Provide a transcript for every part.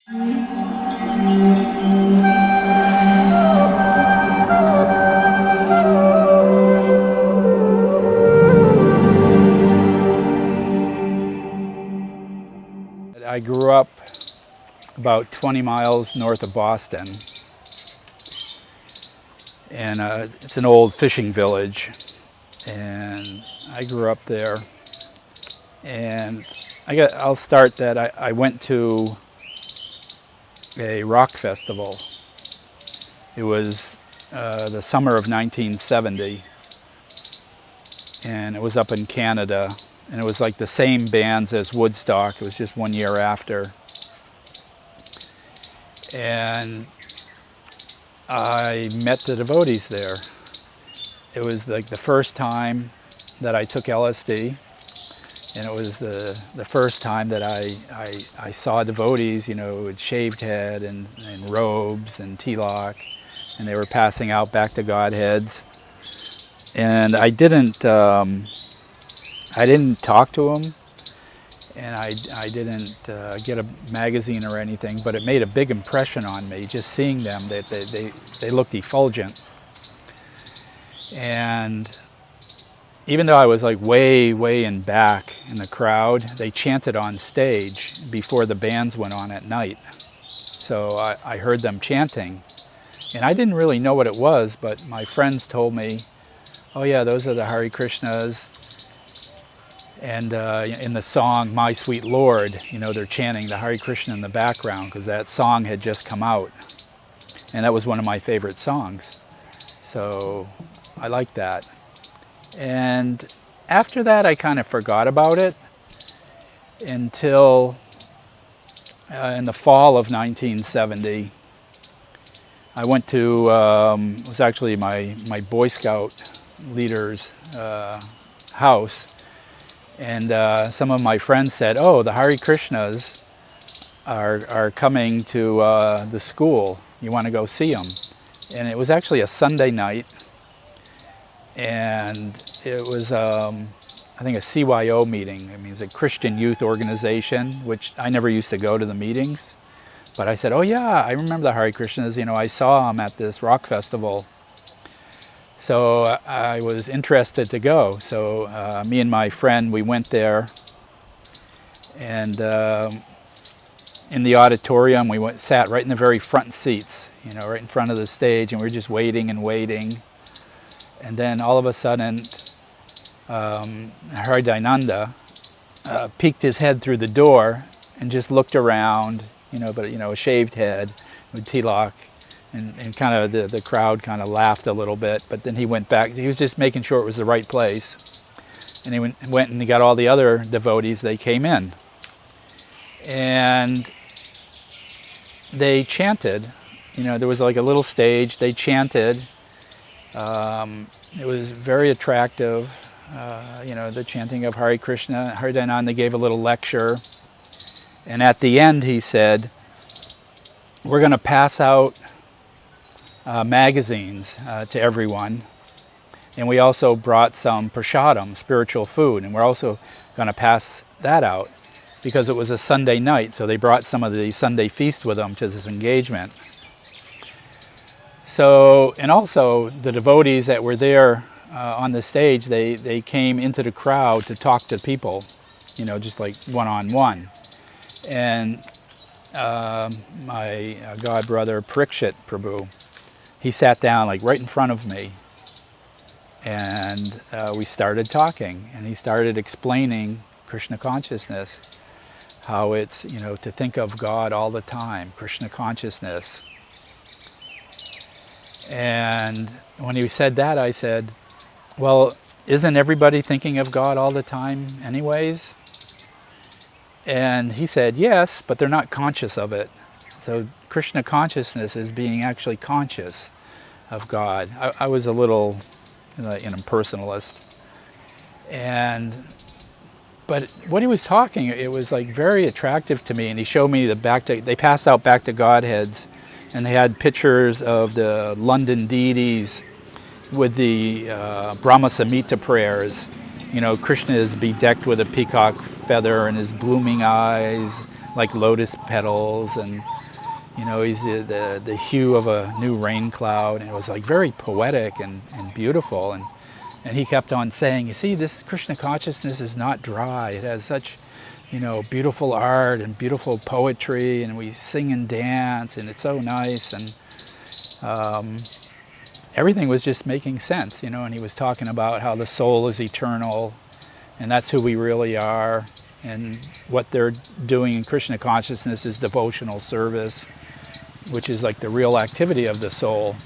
I grew up about 20 miles north of Boston, and it's an old fishing village, and I grew up there. And I'll start that I went to a rock festival. It was the summer of 1970, and it was up in Canada. And it was like the same bands as Woodstock. It was just 1 year after. And I met the devotees there. It was like the first time that I took LSD. And it was the first time that I saw devotees, with shaved head and robes and tilak. And they were passing out back to Godheads. And I didn't talk to them, and I didn't get a magazine or anything, but it made a big impression on me just seeing them. That they looked effulgent. And even though I was like way in back in the crowd, they chanted on stage before the bands went on at night. So I heard them chanting, and I didn't really know what it was, but my friends told me, oh yeah, those are the Hare Krishnas. And in the song, My Sweet Lord, they're chanting the Hare Krishna in the background because that song had just come out. And that was one of my favorite songs. So I liked that. And after that, I kind of forgot about it until in the fall of 1970, I went to, it was actually my Boy Scout leader's house. And some of my friends said, oh, the Hare Krishnas are coming to the school. You want to go see them? And it was actually a Sunday night. And it was, I think, a CYO meeting. I mean, it's a Christian youth organization, which I never used to go to the meetings. But I said, oh yeah, I remember the Hare Krishnas. I saw them at this rock festival. So I was interested to go. So me and my friend, we went there, and in the auditorium, we sat right in the very front seats, right in front of the stage, and we were just waiting and waiting. And then all of a sudden, Haridayananda peeked his head through the door and just looked around, but a shaved head with tilak. And kind of the crowd kind of laughed a little bit, but then he went back. He was just making sure it was the right place. And he went and he got all the other devotees. They came in. And they chanted. There was like a little stage. They chanted. It was very attractive. The chanting of Hare Krishna. Haridayananda gave a little lecture. And at the end he said, we're going to pass out magazines to everyone, and we also brought some prasadam, spiritual food, and we're also going to pass that out because it was a Sunday night, so they brought some of the Sunday feast with them to this engagement. So, and also the devotees that were there on the stage, they came into the crowd to talk to people, just like one-on-one. And my god brother Parikshit Prabhu, he sat down like right in front of me, and we started talking, and he started explaining Krishna Consciousness, how it's, to think of God all the time, Krishna Consciousness. And when he said that, I said, well, isn't everybody thinking of God all the time anyways? And he said, yes, but they're not conscious of it. So Krishna Consciousness is being actually conscious of God. I was a little impersonalist. But what he was talking, it was like very attractive to me. And he showed me they passed out back to Godheads, and they had pictures of the London deities with the Brahma Samhita prayers. Krishna is bedecked with a peacock feather and his blooming eyes, like lotus petals, and he's the hue of a new rain cloud, and it was like very poetic and beautiful. And he kept on saying, you see, this Krishna consciousness is not dry. It has such, beautiful art and beautiful poetry, and we sing and dance, and it's so nice. And everything was just making sense, and he was talking about how the soul is eternal, and that's who we really are. And what they're doing in Krishna consciousness is devotional service, which is like the real activity of the soul.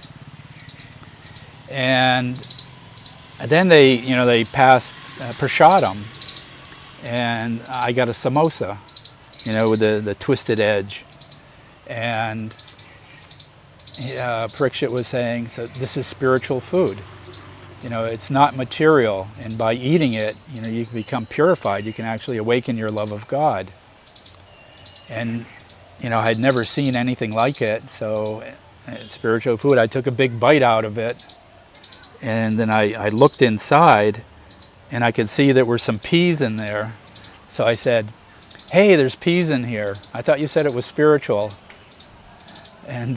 And then they passed prasadam, and I got a samosa, with the twisted edge. And Parikshit was saying, so this is spiritual food. It's not material, and by eating it, you can become purified. You can actually awaken your love of God. And I had never seen anything like it, so spiritual food. I took a big bite out of it, and then I looked inside, and I could see there were some peas in there. So I said, hey, there's peas in here. I thought you said it was spiritual. And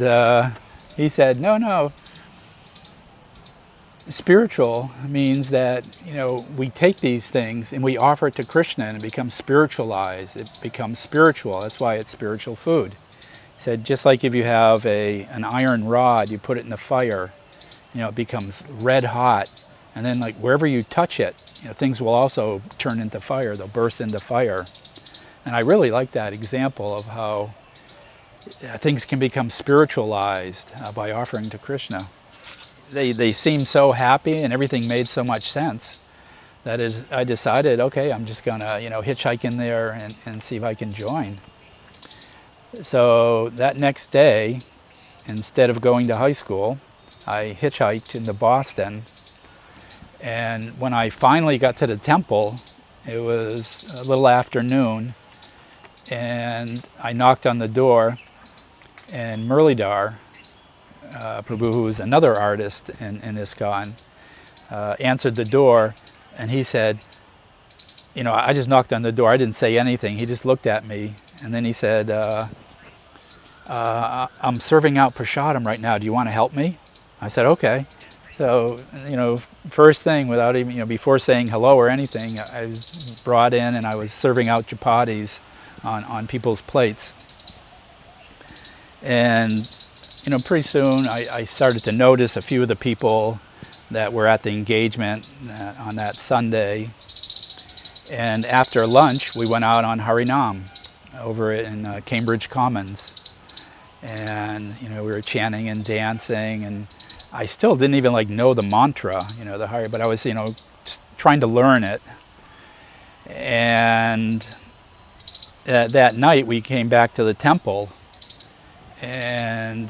he said, no. Spiritual means that, we take these things and we offer it to Krishna, and it becomes spiritualized. It becomes spiritual. That's why it's spiritual food. He said, just like if you have an iron rod, you put it in the fire, it becomes red hot. And then like wherever you touch it, things will also turn into fire. They'll burst into fire. And I really like that example of how things can become spiritualized by offering to Krishna. They seemed so happy, and everything made so much sense. That is, I decided, okay, I'm just gonna, hitchhike in there and see if I can join. So that next day, instead of going to high school, I hitchhiked into Boston. And when I finally got to the temple, it was a little after noon, and I knocked on the door, and Murlidhar Prabhu, who is another artist in ISKCON, answered the door, and he said, I just knocked on the door. I didn't say anything. He just looked at me, and then he said, I'm serving out prasadam right now. Do you want to help me? I said, okay. So, first thing, without even, before saying hello or anything, I was brought in, and I was serving out chapatis on people's plates. And pretty soon I started to notice a few of the people that were at the engagement on that Sunday. And after lunch, we went out on Harinam over in Cambridge Commons. And, we were chanting and dancing, and I still didn't even know the mantra, the Hare, but I was, trying to learn it. And that night we came back to the temple, and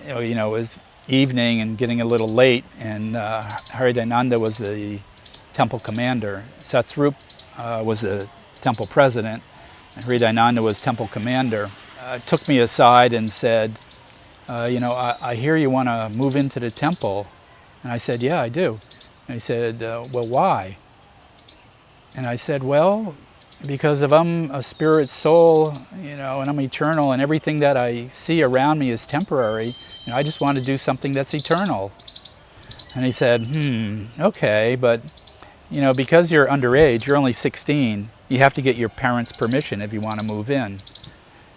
it was evening and getting a little late, and Haridananda was the temple commander. Satsrup was the temple president, and Haridananda was temple commander. Took me aside and said, I hear you want to move into the temple. And I said, yeah, I do. And he said, well, why? And I said, well, because if I'm a spirit soul, and I'm eternal, and everything that I see around me is temporary, I just want to do something that's eternal. And he said, okay, but, because you're underage, you're only 16, you have to get your parents' permission if you want to move in.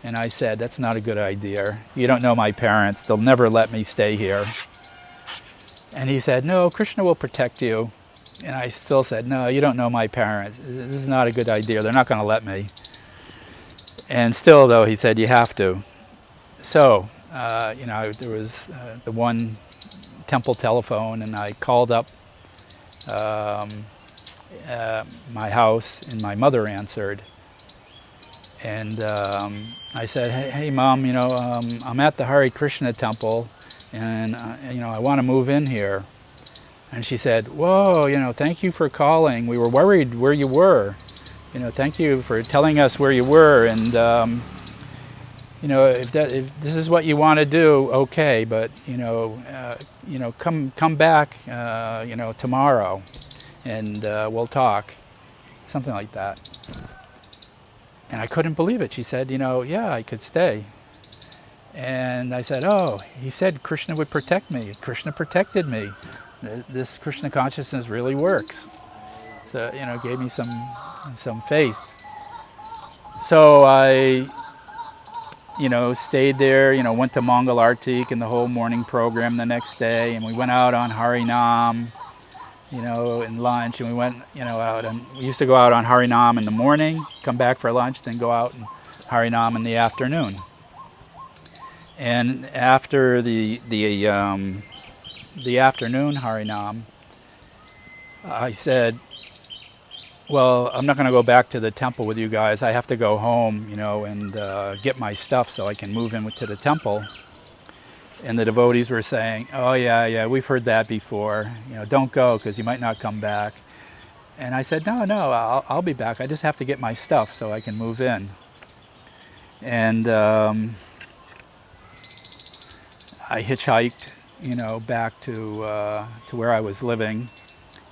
And I said, that's not a good idea. You don't know my parents. They'll never let me stay here. And he said, no, Krishna will protect you. And I still said, no, you don't know my parents. This is not a good idea. They're not going to let me. And still, though, he said, you have to. So, there was the one temple telephone, and I called up my house, and my mother answered. And I said, hey, Mom, I'm at the Hare Krishna temple, and, I want to move in here. And she said, whoa, thank you for calling. We were worried where you were. Thank you for telling us where you were. And, if this is what you want to do, okay. But, come back, tomorrow, and we'll talk. Something like that. And I couldn't believe it. She said, yeah, I could stay. And I said, oh, he said Krishna would protect me. Krishna protected me. This Krishna consciousness really works. So, gave me some faith. So I, stayed there, went to Mangal Artik and the whole morning program the next day. And we went out on Harinam, in lunch. And we went, out. And we used to go out on Harinam in the morning, come back for lunch, then go out and Harinam in the afternoon. And after the afternoon Harinam, I said, well, I'm not going to go back to the temple with you guys. I have to go home, and get my stuff so I can move in to the temple. And the devotees were saying, oh, yeah, we've heard that before. Don't go because you might not come back. And I said, no, I'll be back. I just have to get my stuff so I can move in. And I hitchhiked, back to where I was living.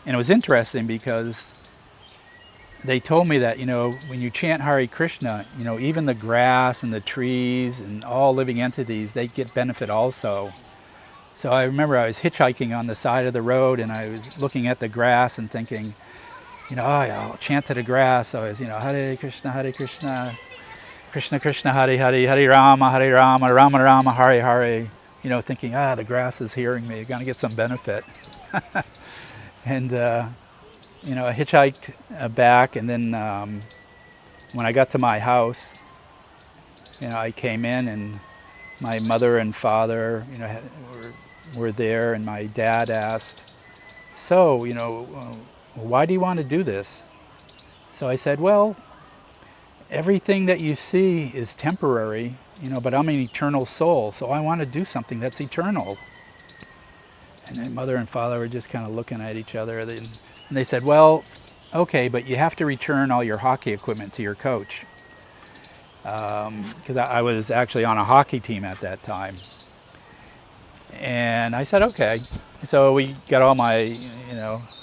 And it was interesting because they told me that, when you chant Hare Krishna, even the grass and the trees and all living entities, they get benefit also. So I remember I was hitchhiking on the side of the road and I was looking at the grass and thinking, oh, yeah, I'll chant to the grass. So I was, Hare Krishna, Krishna Krishna, Hare Hare, Hare Rama, Rama Rama, Hare Hare. Thinking, the grass is hearing me, going to get some benefit. And, I hitchhiked back, and then when I got to my house, I came in, and my mother and father, were there, and my dad asked, so, why do you want to do this? So I said, well, everything that you see is temporary, but I'm an eternal soul, so I want to do something that's eternal. And then mother and father were just kind of looking at each other, and they said, well, okay, but you have to return all your hockey equipment to your coach. Because I was actually on a hockey team at that time. And I said, okay. So we got all my,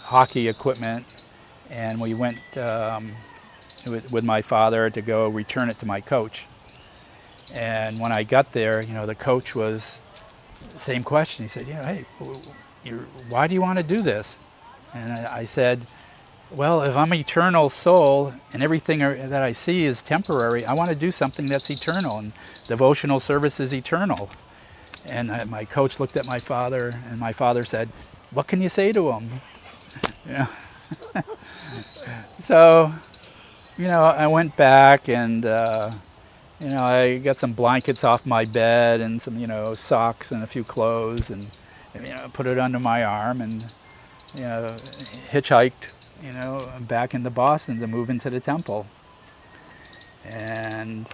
hockey equipment, and we went with my father to go return it to my coach. And when I got there, the coach was the same question. He said, hey, why do you want to do this? And I said, well, if I'm an eternal soul and everything that I see is temporary, I want to do something that's eternal, and devotional service is eternal. And my coach looked at my father, and my father said, what can you say to him? So, I went back and, I got some blankets off my bed and some, socks and a few clothes, and put it under my arm and, hitchhiked, back into Boston to move into the temple. And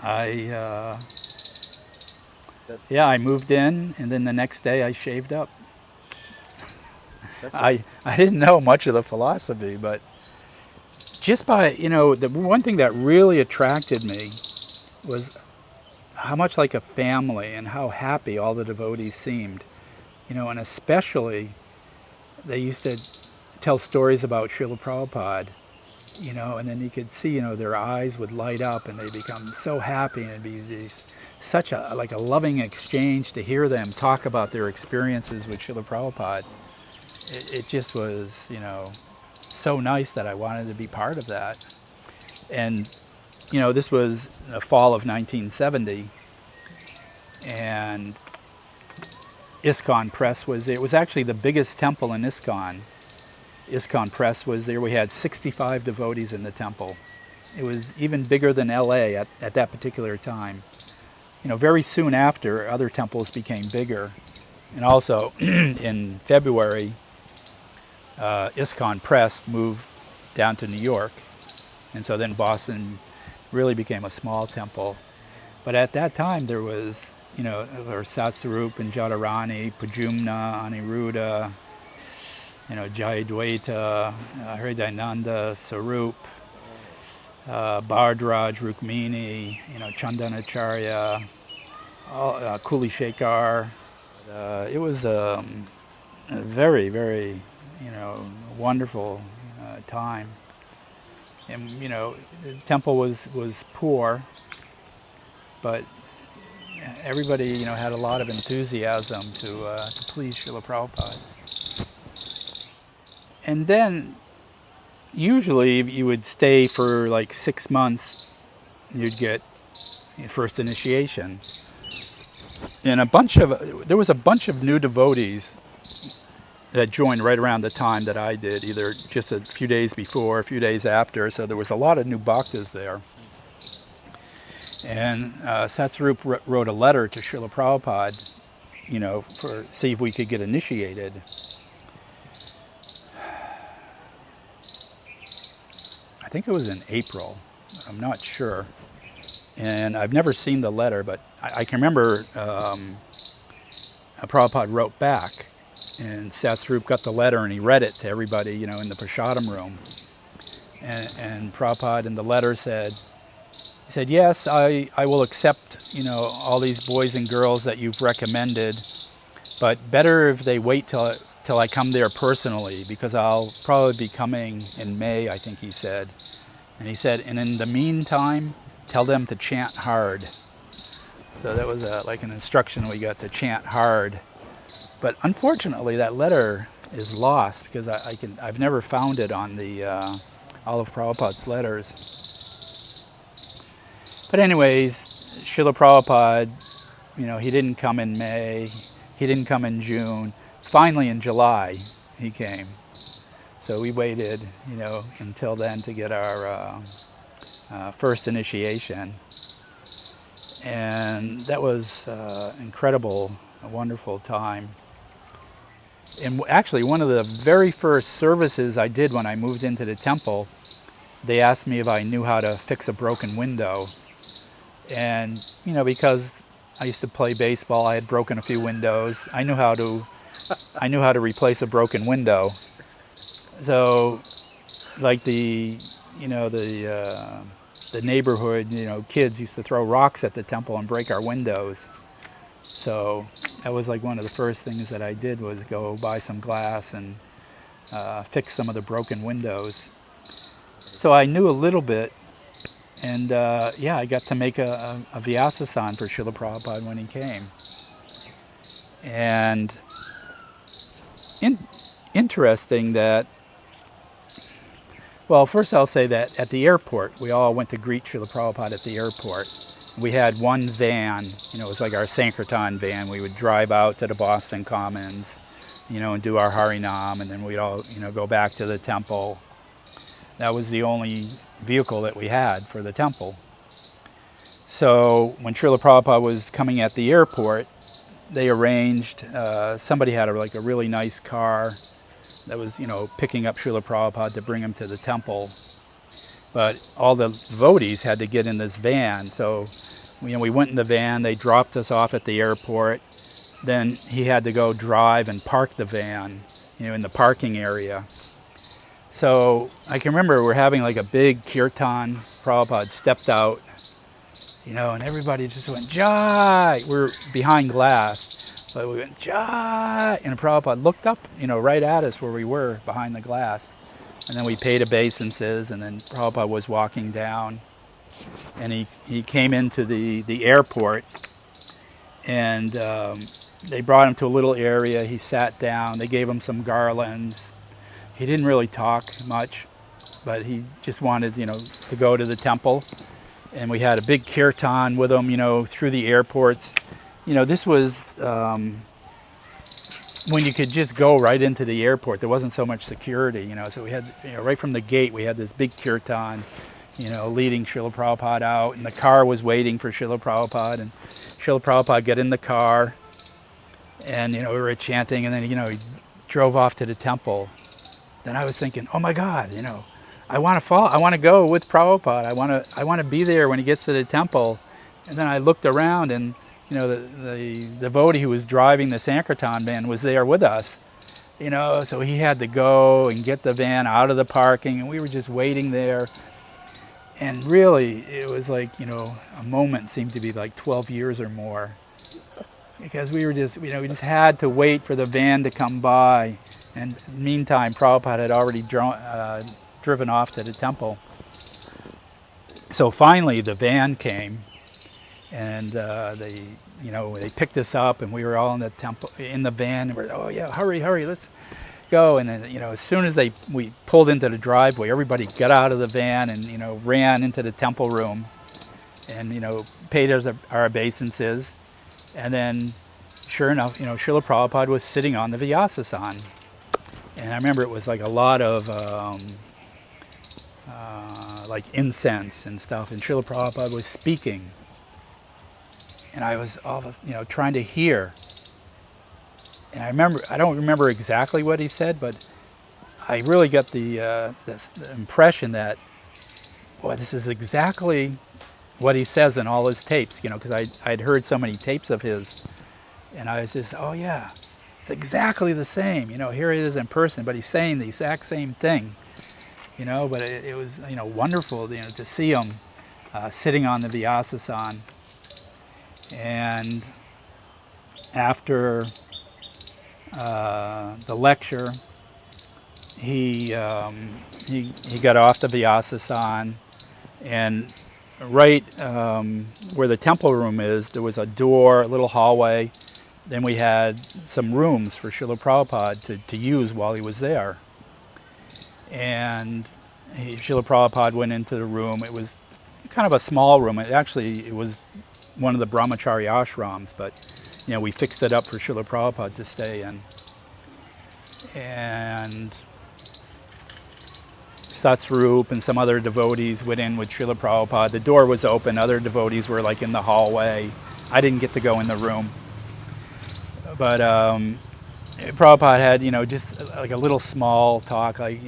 I moved in, and then the next day I shaved up. I didn't know much of the philosophy, but just by, the one thing that really attracted me was how much like a family and how happy all the devotees seemed. And especially they used to tell stories about Srila Prabhupada, and then you could see, their eyes would light up and they'd become so happy, and it'd be such a loving exchange to hear them talk about their experiences with Srila Prabhupada. It just was, so nice that I wanted to be part of that. And, this was the fall of 1970, and ISKCON Press was there. It was actually the biggest temple in ISKCON. ISKCON Press was there. We had 65 devotees in the temple. It was even bigger than LA at that particular time. Very soon after, other temples became bigger. And also, in February, ISKCON Press moved down to New York. And so then Boston really became a small temple. But at that time, there was, there were Satsarup and Jadharani, Pajumna, Aniruddha, Jayadvaita, Hridayananda, Sarup, Bhardraj, Rukmini, Chandanacharya, Kulishekar. It was a very, very, wonderful time. And, you know, the temple was poor, but everybody, you know, had a lot of enthusiasm to please Srila Prabhupada. And then, usually, you would stay for like 6 months, and you'd get your first initiation. And there was a bunch of new devotees that joined right around the time that I did, either just a few days before, a few days after. So there was a lot of new bhaktas there. And Satsarup wrote a letter to Srila Prabhupada, you know, see if we could get initiated. I think it was in April. I'm not sure. And I've never seen the letter, but I can remember Prabhupada wrote back, and Satsarup got the letter and he read it to everybody, you know, in the prasadam room. And Prabhupada in the letter said, he said, yes, I will accept, you know, all these boys and girls that you've recommended, but better if they wait till I come there personally, because I'll probably be coming in May, I think he said. And he said, and in the meantime, tell them to chant hard. So that was like an instruction we got, to chant hard. But unfortunately, that letter is lost, because I've never found it on the all of Prabhupada's letters. But anyways, Srila Prabhupada, you know, he didn't come in May, he didn't come in June. Finally in July, he came. So we waited, you know, until then to get our first initiation. And that was incredible, a wonderful time. And actually, one of the very first services I did when I moved into the temple, they asked me if I knew how to fix a broken window. And, you know, because I used to play baseball, I had broken a few windows. I knew how to replace a broken window. So, like the neighborhood, you know, kids used to throw rocks at the temple and break our windows. So that was like one of the first things that I did, was go buy some glass and fix some of the broken windows. So I knew a little bit, and yeah, I got to make a Vyasasan for Srila Prabhupada when he came. And interesting that, well, first I'll say that at the airport, we all went to greet Srila Prabhupada at the airport. We had one van, you know, it was like our Sankirtan van. We would drive out to the Boston Commons, you know, and do our Harinam, and then we'd all, you know, go back to the temple. That was the only vehicle that we had for the temple. So when Srila Prabhupada was coming at the airport, they arranged, somebody had a really nice car that was, you know, picking up Srila Prabhupada to bring him to the temple. But all the devotees had to get in this van. So, you know, we went in the van, they dropped us off at the airport. Then he had to go drive and park the van, you know, in the parking area. So I can remember we're having like a big kirtan. Prabhupada stepped out, you know, and everybody just went, Jai! We're behind glass, but we went, Jai! And Prabhupada looked up, you know, right at us where we were behind the glass. And then we paid obeisances, and then Prabhupada was walking down, and he came into the airport, and they brought him to a little area. He sat down. They gave him some garlands. He didn't really talk much, but he just wanted, you know, to go to the temple. And we had a big kirtan with him, you know, through the airports. You know, this was when you could just go right into the airport. There wasn't so much security, you know. So we had, you know, right from the gate, we had this big kirtan, you know, leading Srila Prabhupada out. And the car was waiting for Srila Prabhupada. And Srila Prabhupada got in the car. And, you know, we were chanting. And then, you know, he drove off to the temple. Then I was thinking, oh my God, you know, I want to go with Prabhupada. I want to be there when he gets to the temple. And then I looked around, and, you know, the devotee who was driving the Sankirtan van was there with us. You know, so he had to go and get the van out of the parking, and we were just waiting there. And really, it was like, you know, a moment seemed to be like 12 years or more. Because we were just, you know, we just had to wait for the van to come by. And meantime, Prabhupada had already driven off to the temple. So finally the van came, and they picked us up, and we were all in the temple, in the van, and we're, oh yeah, hurry, let's go. And then, as soon as we pulled into the driveway, everybody got out of the van and, ran into the temple room and, paid our obeisances. And then, sure enough, Srila Prabhupada was sitting on the Vyasasana. And I remember it was like a lot of like incense and stuff, and Srila Prabhupada was speaking. And I was trying to hear. And I don't remember exactly what he said, but I really got the impression that, boy, this is exactly what he says in all his tapes, because I'd heard so many tapes of his, and I was just, oh yeah, it's exactly the same, here it is in person, but he's saying the exact same thing, but it was, wonderful, to see him sitting on the Vyasasana. And after the lecture, he got off the Vyasasana, and right where the temple room is, there was a door, a little hallway. Then we had some rooms for Srila Prabhupada to use while he was there. And Srila Prabhupada went into the room. It was kind of a small room. It was one of the brahmachari ashrams, but we fixed it up for Srila Prabhupada to stay in. And Satsvarup and some other devotees went in with Srila Prabhupada. The door was open. Other devotees were like in the hallway. I didn't get to go in the room. But Prabhupada had, just like a little small talk, like,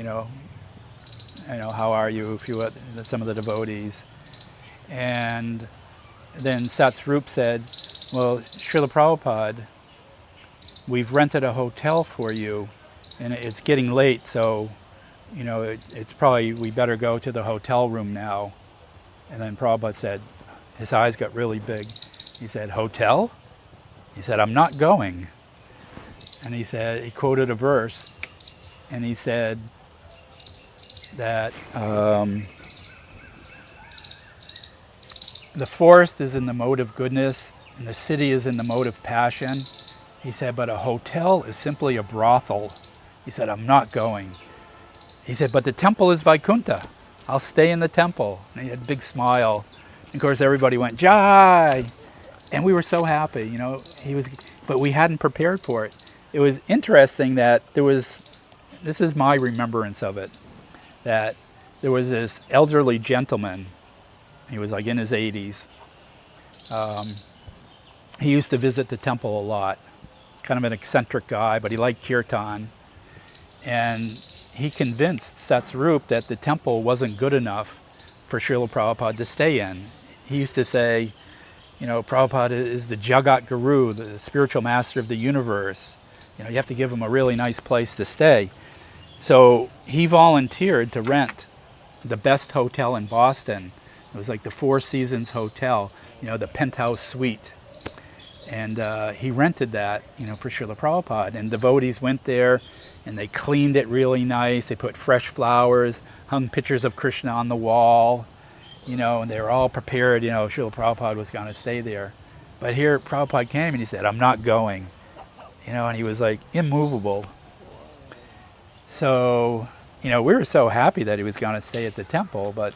how are you, some of the devotees. And then Satsvarup said, well, Srila Prabhupada, we've rented a hotel for you, and it's getting late, so, it's probably, we better go to the hotel room now. And then Prabhupada said, his eyes got really big. He said, hotel? He said, I'm not going. And he quoted a verse, and he said that the forest is in the mode of goodness, and the city is in the mode of passion. He said, but a hotel is simply a brothel. He said, I'm not going. He said, but the temple is Vaikuntha. I'll stay in the temple. And he had a big smile. And of course, everybody went, Jai! And we were so happy, but we hadn't prepared for it. It was interesting that this is my remembrance of it, that there was this elderly gentleman. He was like in his 80s. He used to visit the temple a lot. Kind of an eccentric guy, but he liked kirtan. And he convinced Satsvarup that the temple wasn't good enough for Srila Prabhupada to stay in. He used to say, Prabhupada is the Jagat Guru, the spiritual master of the universe. You have to give him a really nice place to stay. So he volunteered to rent the best hotel in Boston. It was like the Four Seasons Hotel, the penthouse suite. And he rented that, for Srila Prabhupada. And devotees went there, and they cleaned it really nice. They put fresh flowers, hung pictures of Krishna on the wall, and they were all prepared, Srila Prabhupada was going to stay there. But here Prabhupada came, and he said, I'm not going. And he was like immovable. So, we were so happy that he was going to stay at the temple, but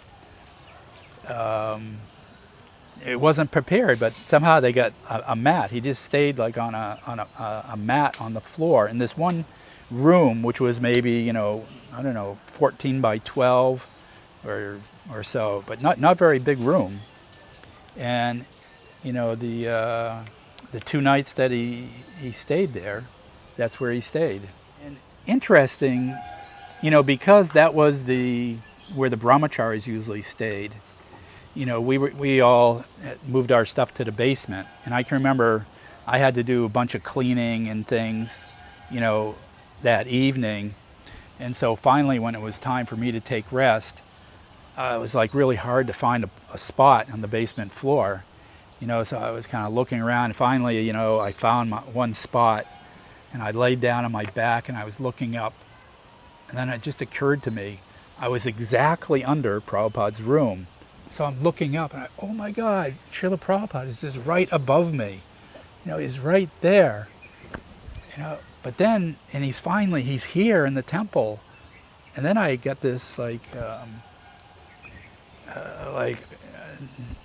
it wasn't prepared. But somehow they got a mat. He just stayed like on a mat on the floor in this one room, which was maybe 14 by 12 or so, but not very big room. And the 2 nights that he stayed there, that's where he stayed. And interesting, because that was where the brahmacharis usually stayed. We all moved our stuff to the basement, and I can remember I had to do a bunch of cleaning and things, that evening. And so finally, when it was time for me to take rest, it was like really hard to find a spot on the basement floor. So I was kind of looking around, and finally, I found one spot, and I laid down on my back, and I was looking up, and then it just occurred to me, I was exactly under Prabhupada's room. So I'm looking up, and oh my God, Srila Prabhupada is just right above me. He's right there. But then, and he's here in the temple. And then I get this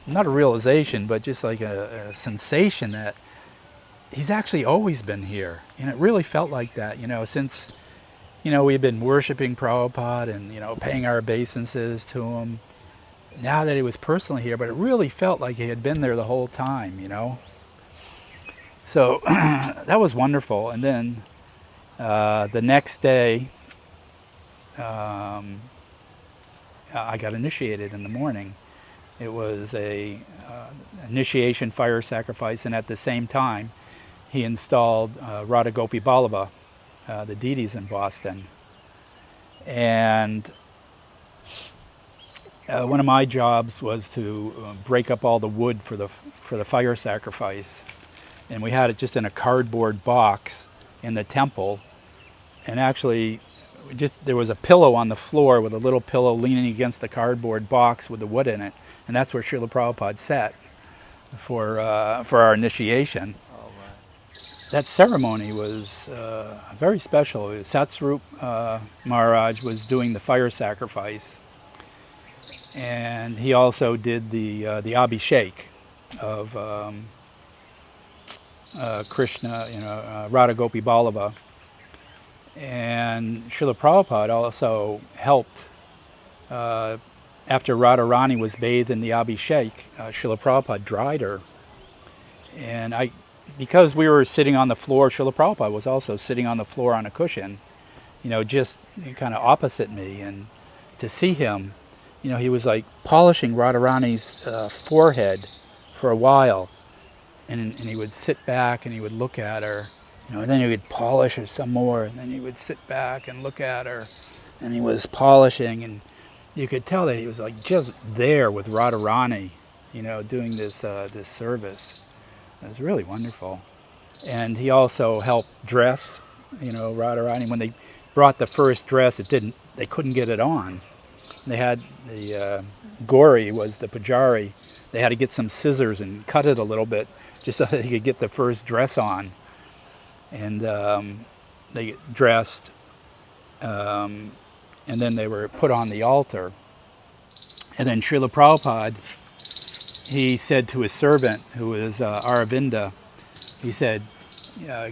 not a realization, but just like a sensation that he's actually always been here. And it really felt like that, since, we've been worshiping Prabhupada and, paying our obeisances to him. Now that he was personally here, but it really felt like he had been there the whole time, So that was wonderful. And then the next day, I got initiated in the morning. It was a initiation fire sacrifice, and at the same time, he installed Radha Gopi Ballabha, the deities in Boston. And one of my jobs was to break up all the wood for the fire sacrifice, and we had it just in a cardboard box in the temple. And actually, there was a pillow on the floor with a little pillow leaning against the cardboard box with the wood in it, and that's where Srila Prabhupada sat for our initiation. Oh, wow. That ceremony was very special. Satsvarup Maharaj was doing the fire sacrifice, and he also did the Abhishek of Krishna, Radha Gopi Ballabha. And Srila Prabhupada also helped, after Radharani was bathed in the Abhishek, Srila Prabhupada dried her. And because we were sitting on the floor, Srila Prabhupada was also sitting on the floor on a cushion, just kind of opposite me. And to see him, he was like polishing Radharani's forehead for a while. And he would sit back and he would look at her. And then he would polish her some more, and then he would sit back and look at her, and he was polishing, and you could tell that he was like just there with Radharani, doing this service. It was really wonderful. And he also helped dress, Radharani. When they brought the first dress, they couldn't get it on. They had the Gauri was the pujari. They had to get some scissors and cut it a little bit just so that he could get the first dress on. And they dressed, and then they were put on the altar. And then Srila Prabhupada, he said to his servant, who was Aravinda, he said,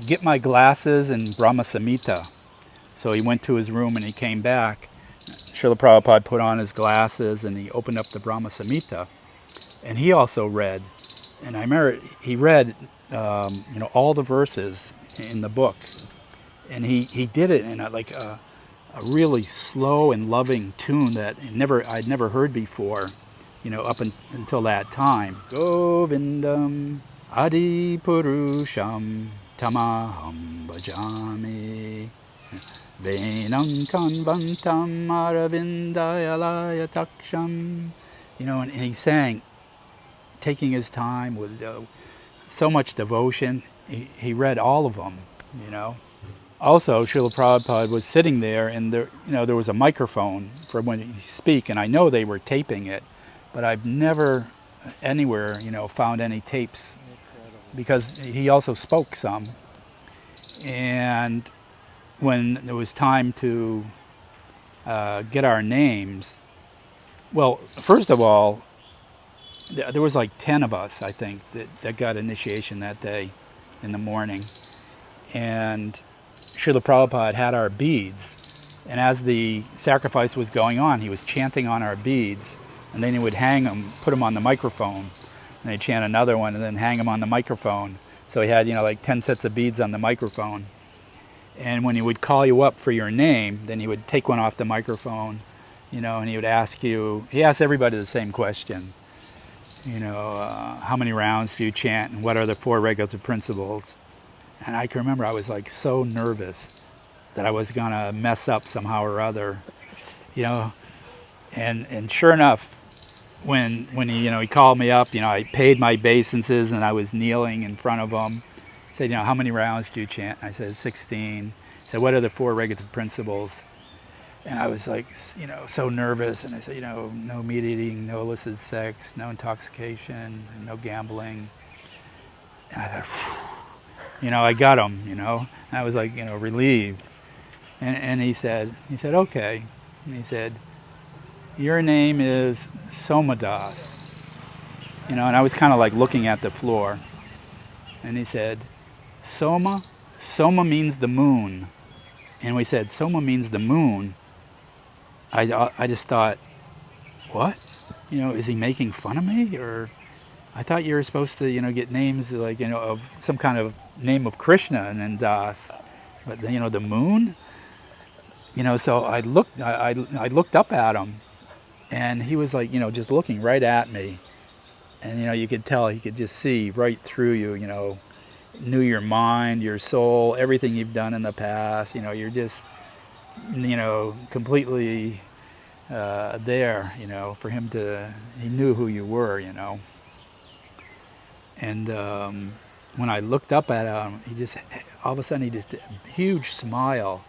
get my glasses and Brahma Samhita. So he went to his room and he came back. Srila Prabhupada put on his glasses and he opened up the Brahma Samhita. And he also read. And I remember he read, all the verses in the book, and he did it in a really slow and loving tune that I'd never heard before, up until that time. Govindam Adi Purusham Tamaham Bhajami Venam Kanvantam Aravindayalaya Taksham. And he sang, taking his time with so much devotion. He read all of them, Also, Srila Prabhupada was sitting there, and there was a microphone for when he speak, and I know they were taping it, but I've never anywhere, found any tapes, because he also spoke some. And when it was time to get our names, well, first of all, there was like 10 of us, I think, that got initiation that day in the morning. And Srila Prabhupada had our beads. And as the sacrifice was going on, he was chanting on our beads. And then he would hang them, put them on the microphone. And they'd chant another one and then hang them on the microphone. So he had, like 10 sets of beads on the microphone. And when he would call you up for your name, then he would take one off the microphone, and he would ask you, he asked everybody the same question. How many rounds do you chant, and what are the 4 regulative principles? And I can remember I was like so nervous that I was gonna mess up somehow or other, And sure enough, when he called me up, I paid my obeisances and I was kneeling in front of him. He said, how many rounds do you chant? I said 16. He said, what are the 4 regulative principles? And I was like, so nervous. And I said, no meat eating, no illicit sex, no intoxication, no gambling. And I thought, I got him, And I was like, relieved. And he said, okay. And he said, your name is Somadas. And I was kind of like looking at the floor. And he said, Soma means the moon. And we said, Soma means the moon. I just thought, what? Is he making fun of me? Or I thought you were supposed to, get names like, of some kind of name of Krishna and then Das. But, the moon? So I looked up at him, and he was like, just looking right at me. And, you could tell, he could just see right through you, knew your mind, your soul, everything you've done in the past. You're just, completely there, for him he knew who you were, And when I looked up at him, all of a sudden he just did a huge smile.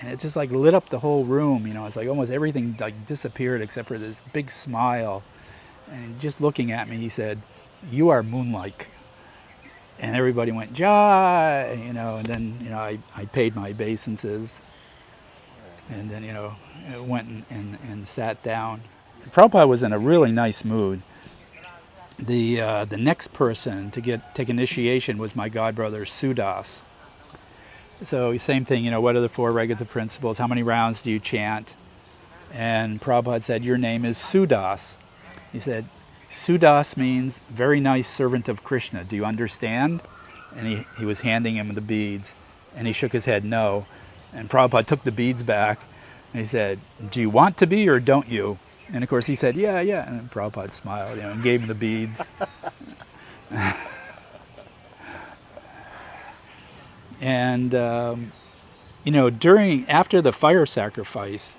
And it just like lit up the whole room, It's like almost everything like disappeared except for this big smile. And just looking at me, he said, "You are moon-like." And everybody went, "Jai," and then, I paid my obeisances. And then, went and sat down. Prabhupada was in a really nice mood. The next person to take initiation was my godbrother, Sudas. So same thing, what are the 4 Regata principles? How many rounds do you chant? And Prabhupada said, your name is Sudas. He said, Sudas means very nice servant of Krishna. Do you understand? And he was handing him the beads. And he shook his head no. And Prabhupada took the beads back. And he said, do you want to be or don't you? And of course he said, yeah. And Prabhupada smiled, and gave him the beads. And, after the fire sacrifice,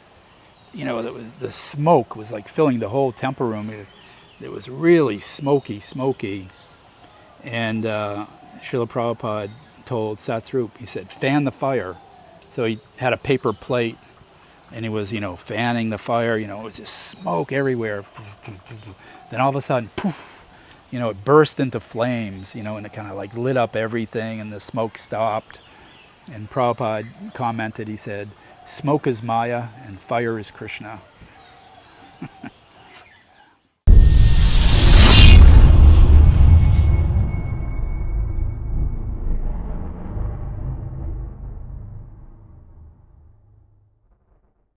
the smoke was like filling the whole temple room. It was really smoky. And Srila Prabhupada told Satsrup, he said, fan the fire. So he had a paper plate, and he was, fanning the fire. It was just smoke everywhere. Then all of a sudden, poof, it burst into flames, and it kind of like lit up everything, and the smoke stopped. And Prabhupada commented, he said, smoke is Maya and fire is Krishna.